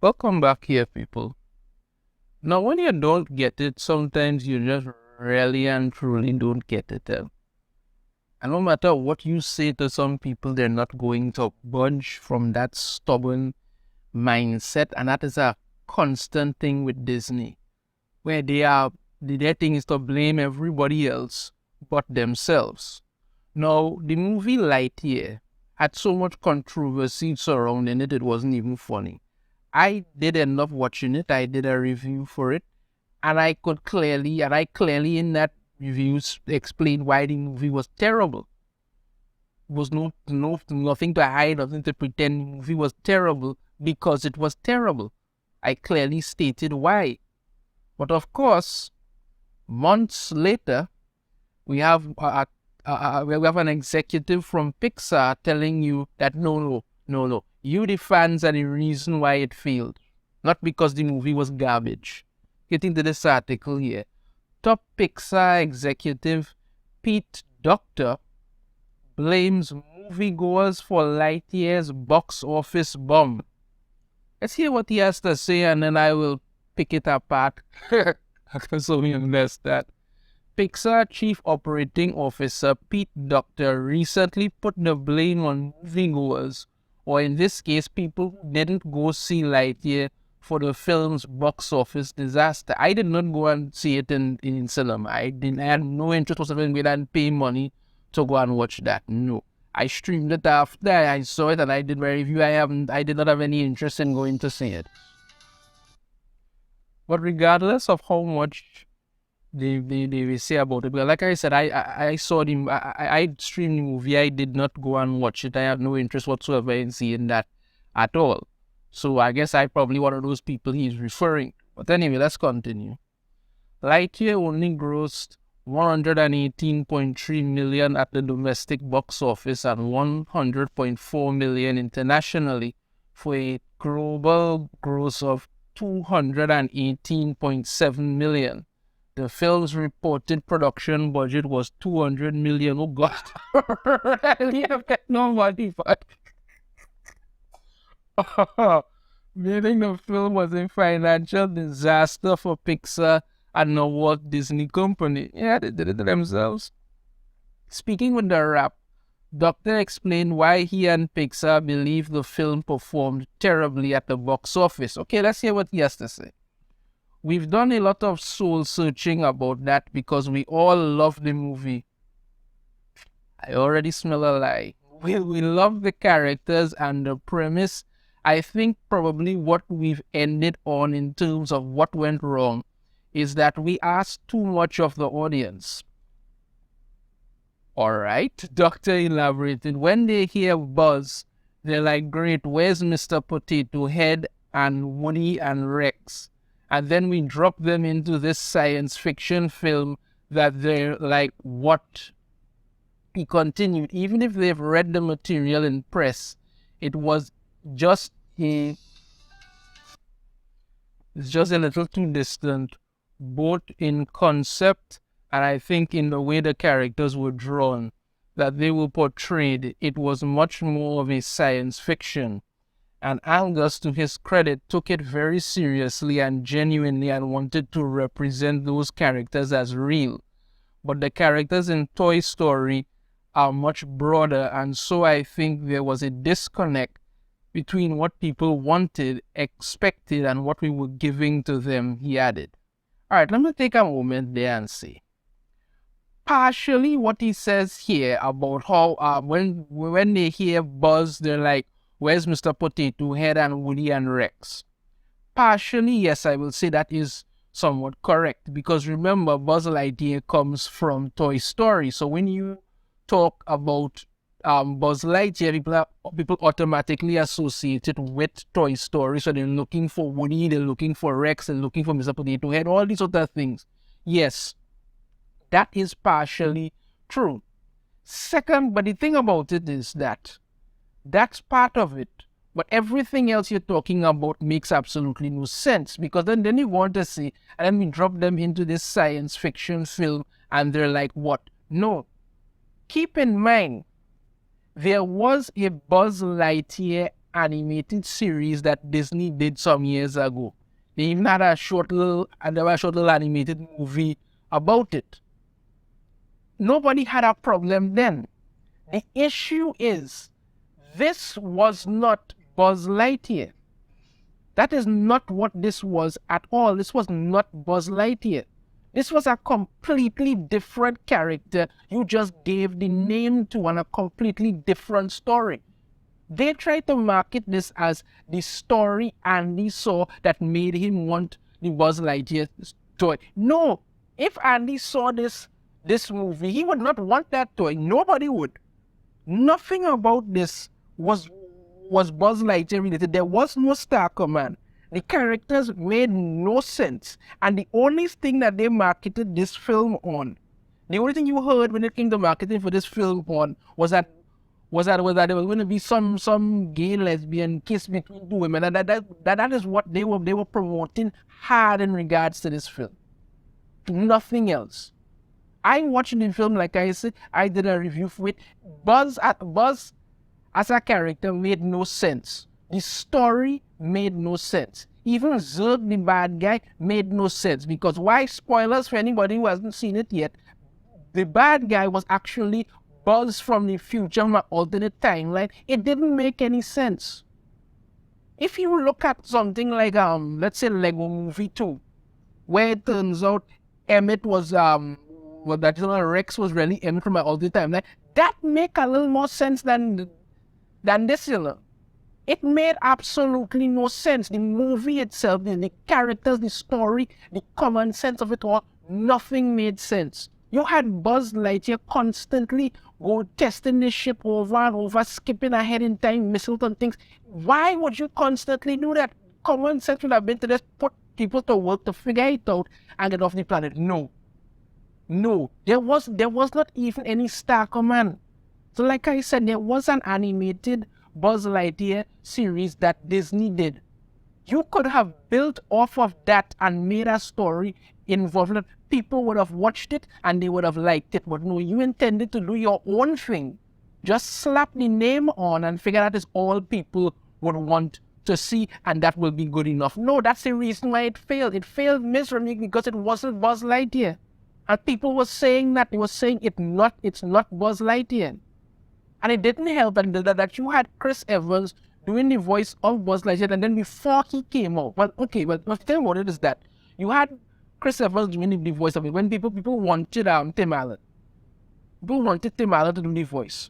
Welcome back here, people. Now, when you don't get it, sometimes you just really and truly don't get it. And no matter what you say to some people, they're not going to budge from that stubborn mindset. And that is a constant thing with Disney, where their thing is to blame everybody else but themselves. Now, the movie Lightyear had so much controversy surrounding it, it wasn't even funny. I did end up watching it. I did a review for it, and I clearly in that review explained why the movie was terrible. It was nothing to hide, nothing to pretend. The movie was terrible because it was terrible. I clearly stated why. But of course, months later, we have an executive from Pixar telling you that no, you the fans are the reason why it failed, not because the movie was garbage. Getting to this article here, top Pixar executive Pete Doctor blames moviegoers for Lightyear's box office bomb. Let's hear what he has to say, and then I will pick it apart so we understand. Pixar Chief Operating Officer Pete Doctor recently put the blame on moviegoers, or in this case, people who didn't go see Lightyear, for the film's box office disaster. I did not go and see it in cinema. I had no interest whatsoever in going and pay money to go and watch that. No. I streamed it after I saw it and I did my review. I did not have any interest in going to see it. But regardless of how much they say about it, but like I said, I saw I streamed the movie. I did not go and watch it. I had no interest whatsoever in seeing that at all. So I guess I'm probably one of those people he's referring to. But anyway, let's continue. Lightyear only grossed $118.3 million at the domestic box office and $100.4 million internationally, for a global gross of $218.7 million. The film's reported production budget was $200 million. Oh God, I really have got no money for it. Meaning the film was a financial disaster for Pixar and the Walt Disney Company. Yeah, they did it themselves. Speaking with the Wrap, Doctor explained why he and Pixar believe the film performed terribly at the box office. Okay, let's hear what he has to say. We've done a lot of soul searching about that because we all love the movie. I already smell a lie. We love the characters and the premise. I think probably what we've ended on in terms of what went wrong is that we asked too much of the audience. Alright, Doctor elaborated. When they hear Buzz, they're like, great, where's Mr. Potato Head and Woody and Rex? And then we drop them into this science fiction film that they're like, what? He continued, even if they've read the material in press, it was it's just a little too distant, both in concept and I think in the way the characters were drawn, that they were portrayed. It was much more of a science fiction. And Angus, to his credit, took it very seriously and genuinely and wanted to represent those characters as real. But the characters in Toy Story are much broader, and so I think there was a disconnect between what people wanted, expected, and what we were giving to them, he added. Alright, let me take a moment there and say, partially what he says here about how when they hear Buzz, they're like, where's Mr. Potato Head and Woody and Rex? Partially, yes, I will say that is somewhat correct, because remember, Buzz Lightyear comes from Toy Story. So when you talk about Buzz Lightyear, people automatically associate it with Toy Story. So they're looking for Woody, they're looking for Rex, they're looking for Mr. Potato Head, all these other things. Yes, that is partially true. Second, but the thing about it is that that's part of it. But everything else you're talking about makes absolutely no sense, because then you want to say, and then we drop them into this science fiction film and they're like, what? No. Keep in mind, there was a Buzz Lightyear animated series that Disney did some years ago. They even had a short little animated movie about it. Nobody had a problem then. The issue is, this was not Buzz Lightyear. That is not what this was at all. This was not Buzz Lightyear. This was a completely different character. You just gave the name to a completely different story. They tried to market this as the story Andy saw that made him want the Buzz Lightyear toy. No, if Andy saw this movie, he would not want that toy. Nobody would. Nothing about this was Buzz Lightyear related. There was no Star Command. The characters made no sense. And the only thing that they marketed this film on, the only thing you heard when it came to marketing for this film on was that there was going to be some gay lesbian kiss between two women. And that is what they were promoting hard in regards to this film. Nothing else. I watched the film, like I said, I did a review for it. Buzz as a character made no sense. The story made no sense. Even Zurg, the bad guy, made no sense. Because why? Spoilers for anybody who hasn't seen it yet. The bad guy was actually Buzz from the future, from an alternate timeline. It didn't make any sense. If you look at something like, let's say Lego Movie 2, where it turns out Emmett was, Rex was really Emmett from an alternate timeline, that make a little more sense than this, It made absolutely no sense. The movie itself, the characters, the story, the common sense of it all, nothing made sense. You had Buzz Lightyear constantly go testing this ship over and over, skipping ahead in time, missing some things. Why would you constantly do that? Common sense would have been to just put people to work to figure it out and get off the planet. No. There was not even any Star Command. So like I said, there was an animated Buzz Lightyear series that Disney did. You could have built off of that and made a story involving it. People would have watched it and they would have liked it. But no, you intended to do your own thing. Just slap the name on and figure that is all people would want to see and that will be good enough. No, that's the reason why it failed. It failed miserably because it wasn't Buzz Lightyear. And people were saying that. They were saying it's not Buzz Lightyear. And it didn't help that you had Chris Evans doing the voice of Buzz Lightyear, and then before he came out, well, the thing about it is that you had Chris Evans doing the voice of it when people wanted Tim Allen. People wanted Tim Allen to do the voice.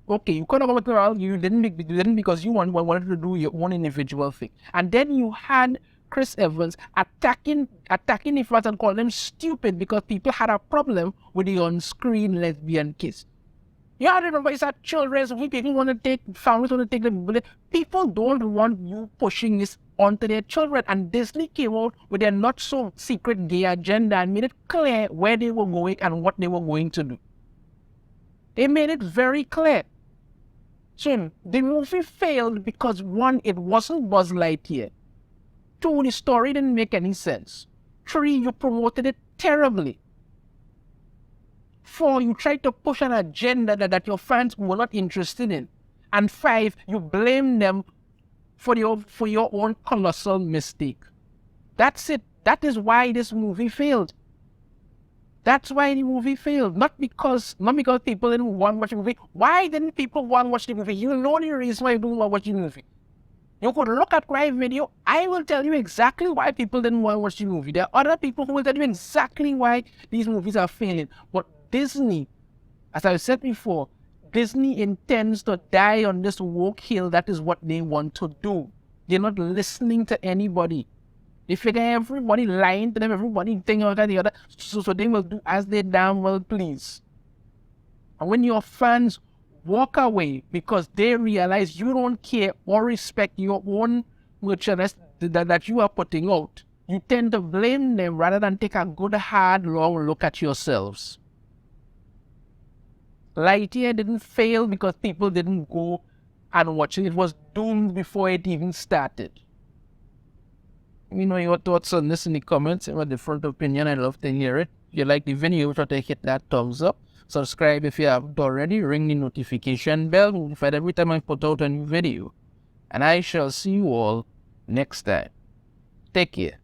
Okay, you could have gone with Tim Allen, you didn't because you wanted to do your own individual thing. And then you had Chris Evans attacking the fans and calling them stupid because people had a problem with the on-screen lesbian kiss. You have to remember, it's a children's movie. Families want to take the bullet. People don't want you pushing this onto their children. And Disney came out with their not so secret gay agenda and made it clear where they were going and what they were going to do. They made it very clear. So the movie failed because 1, it wasn't Buzz Lightyear. 2, the story didn't make any sense. 3, you promoted it terribly. 4, you tried to push an agenda that your fans were not interested in. And 5, you blame them for your own colossal mistake. That's it. That is why this movie failed. That's why the movie failed. Not because people didn't want to watch the movie. Why didn't people want to watch the movie? You know the reason why you don't want to watch the movie. You could look at my video. I will tell you exactly why people didn't want to watch the movie. There are other people who will tell you exactly why these movies are failing. But Disney, as I said before, Disney intends to die on this woke hill. That is what they want to do. They're not listening to anybody. They figure everybody lying to them, everybody thinking about the other, so they will do as they damn well please. And when your fans walk away because they realize you don't care or respect your own merchandise that you are putting out, you tend to blame them rather than take a good, hard, long look at yourselves. Lightyear didn't fail because people didn't go and watch it. It was doomed before it even started. Let me know your thoughts on this in the comments. If you have a different opinion, I'd love to hear it. If you like the video, try to hit that thumbs up. Subscribe if you haven't already. Ring the notification bell. Notified every time I put out a new video. And I shall see you all next time. Take care.